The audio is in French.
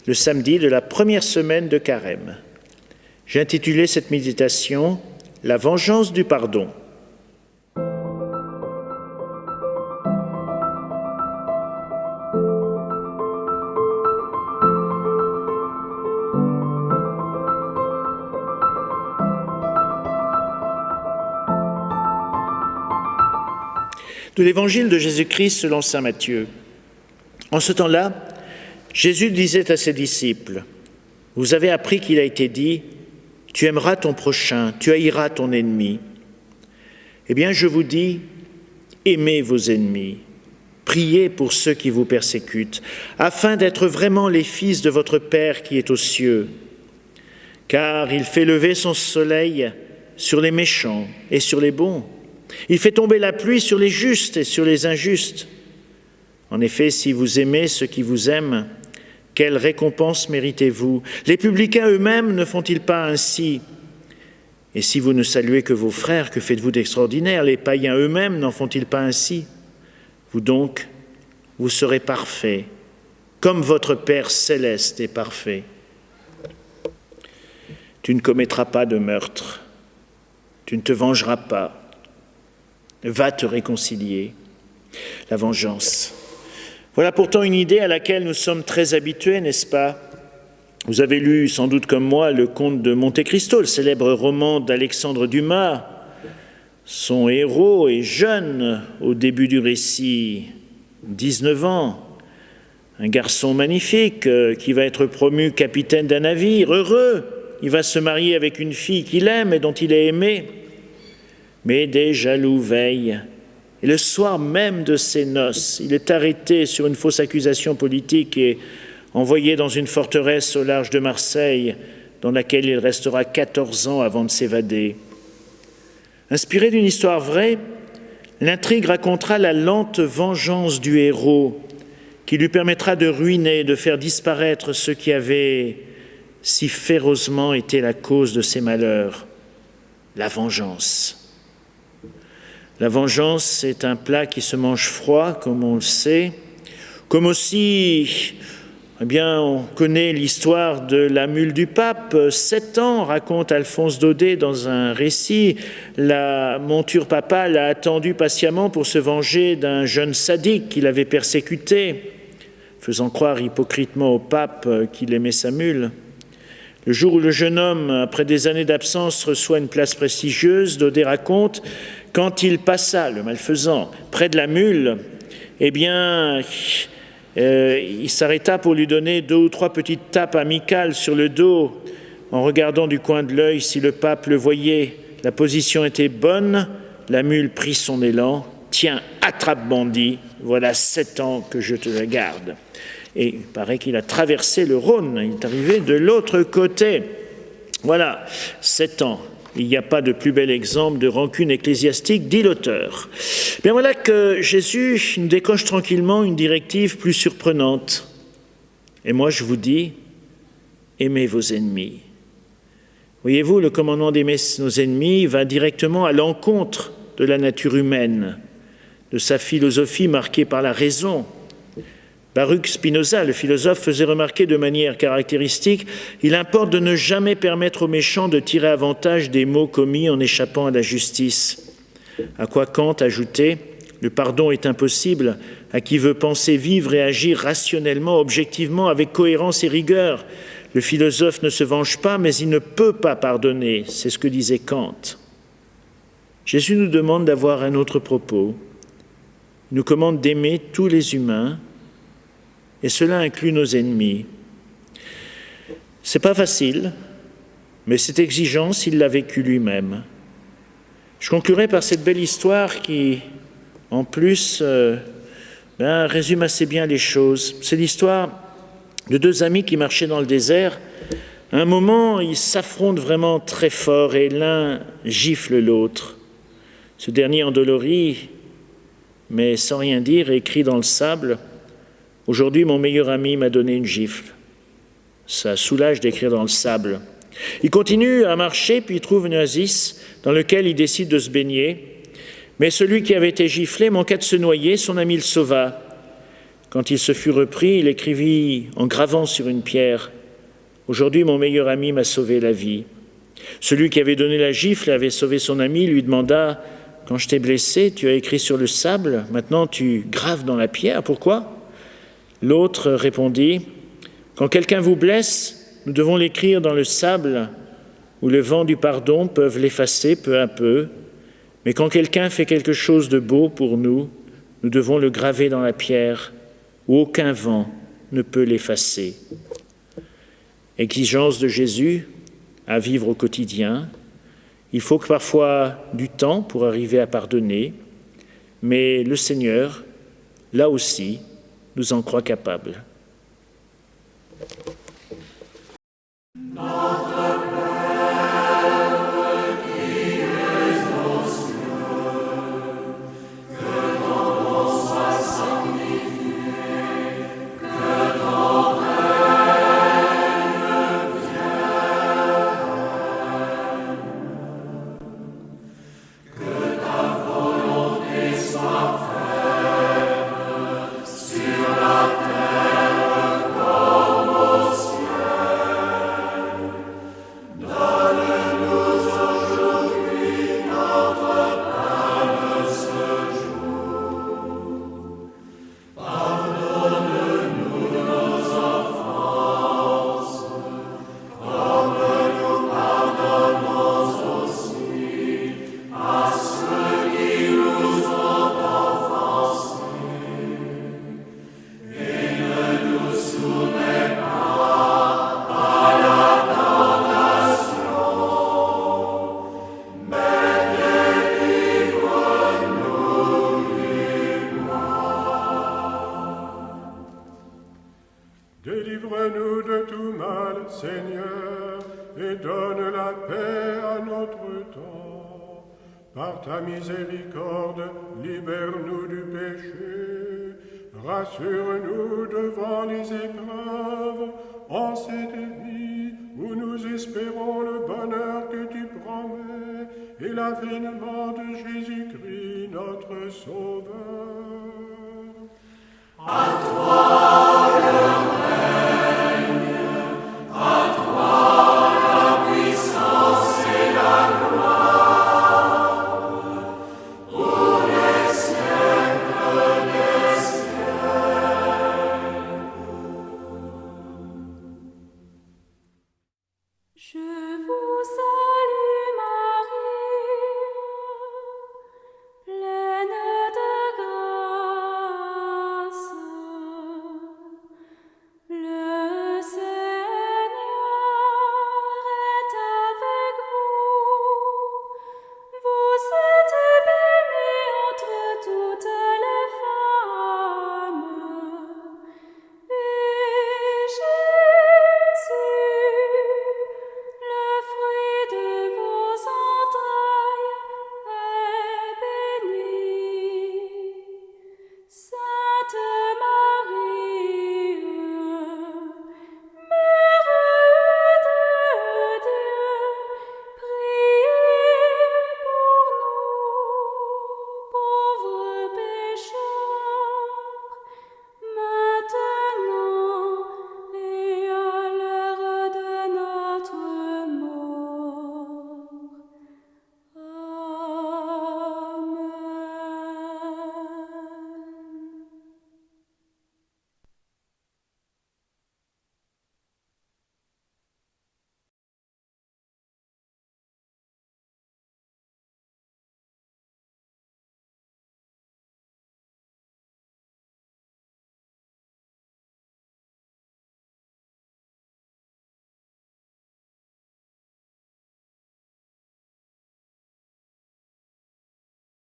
le samedi de la première semaine de Carême. J'ai intitulé cette méditation « La vengeance du pardon ». De l'évangile de Jésus-Christ selon saint Matthieu. En ce temps-là, Jésus disait à ses disciples, « Vous avez appris qu'il a été dit, tu aimeras ton prochain, tu haïras ton ennemi. Eh bien, je vous dis, aimez vos ennemis, priez pour ceux qui vous persécutent, afin d'être vraiment les fils de votre Père qui est aux cieux. Car il fait lever son soleil sur les méchants et sur les bons. Il fait tomber la pluie sur les justes et sur les injustes. En effet, si vous aimez ceux qui vous aiment, quelle récompense méritez-vous? Les publicains eux-mêmes ne font-ils pas ainsi? Et si vous ne saluez que vos frères, que faites-vous d'extraordinaire? Les païens eux-mêmes n'en font-ils pas ainsi? Vous donc, vous serez parfaits, comme votre Père céleste est parfait. Tu ne commettras pas de meurtre, tu ne te vengeras pas. Va te réconcilier. La vengeance. Voilà pourtant une idée à laquelle nous sommes très habitués, n'est-ce pas? Vous avez lu sans doute comme moi le Comte de Monte Cristo, le célèbre roman d'Alexandre Dumas. Son héros est jeune au début du récit, 19 ans. Un garçon magnifique qui va être promu capitaine d'un navire, heureux. Il va se marier avec une fille qu'il aime et dont il est aimé. Mais des jaloux veillent, et le soir même de ses noces, il est arrêté sur une fausse accusation politique et envoyé dans une forteresse au large de Marseille, dans laquelle il restera 14 ans avant de s'évader. Inspiré d'une histoire vraie, l'intrigue racontera la lente vengeance du héros, qui lui permettra de ruiner, de faire disparaître ceux qui avaient si férocement été la cause de ses malheurs. La vengeance. La vengeance est un plat qui se mange froid, comme on le sait, comme aussi, on connaît l'histoire de la mule du pape. 7 ans, raconte Alphonse Daudet dans un récit, la monture papale a attendu patiemment pour se venger d'un jeune sadique qu'il avait persécuté, faisant croire hypocritement au pape qu'il aimait sa mule. Le jour où le jeune homme, après des années d'absence, reçoit une place prestigieuse, Daudet raconte, quand il passa, le malfaisant, près de la mule, il s'arrêta pour lui donner 2 ou 3 petites tapes amicales sur le dos, en regardant du coin de l'œil si le pape le voyait. La position était bonne, la mule prit son élan. « Tiens, attrape bandit, voilà 7 ans que je te la garde. » Et il paraît qu'il a traversé le Rhône, il est arrivé de l'autre côté. Voilà, 7 ans. Il n'y a pas de plus bel exemple de rancune ecclésiastique, dit l'auteur. Bien voilà que Jésus nous décoche tranquillement une directive plus surprenante. Et moi je vous dis, aimez vos ennemis. Voyez-vous, le commandement d'aimer nos ennemis va directement à l'encontre de la nature humaine, de sa philosophie marquée par la raison. Baruch Spinoza, le philosophe, faisait remarquer de manière caractéristique « Il importe de ne jamais permettre aux méchants de tirer avantage des maux commis en échappant à la justice. » À quoi Kant ajoutait « Le pardon est impossible à qui veut penser, vivre et agir rationnellement, objectivement, avec cohérence et rigueur. Le philosophe ne se venge pas, mais il ne peut pas pardonner. » C'est ce que disait Kant. Jésus nous demande d'avoir un autre propos. Il nous commande d'aimer tous les humains, et cela inclut nos ennemis. C'est pas facile, mais cette exigence, il l'a vécue lui-même. Je conclurai par cette belle histoire qui, en plus, résume assez bien les choses. C'est l'histoire de 2 amis qui marchaient dans le désert. À un moment, ils s'affrontent vraiment très fort et l'un gifle l'autre. Ce dernier endolori, mais sans rien dire, écrit dans le sable « Aujourd'hui, mon meilleur ami m'a donné une gifle. » Ça soulage d'écrire dans le sable. Il continue à marcher, puis il trouve un oasis dans lequel il décide de se baigner. Mais celui qui avait été giflé manqua de se noyer, son ami le sauva. Quand il se fut repris, il écrivit en gravant sur une pierre « Aujourd'hui, mon meilleur ami m'a sauvé la vie ». Celui qui avait donné la gifle et avait sauvé son ami lui demanda « Quand je t'ai blessé, tu as écrit sur le sable, maintenant tu graves dans la pierre, pourquoi ?» L'autre répondit « Quand quelqu'un vous blesse, nous devons l'écrire dans le sable où le vent du pardon peut l'effacer peu à peu. Mais quand quelqu'un fait quelque chose de beau pour nous, nous devons le graver dans la pierre où aucun vent ne peut l'effacer. » Exigence de Jésus à vivre au quotidien. Il faut que parfois du temps pour arriver à pardonner, mais le Seigneur, là aussi, nous en croit capables. Délivre-nous de tout mal, Seigneur, et donne la paix à notre temps. Par ta miséricorde, libère-nous du péché. Rassure-nous devant les épreuves, en cette vie où nous espérons le bonheur que tu promets et l'avènement de Jésus-Christ, notre Sauveur. À toi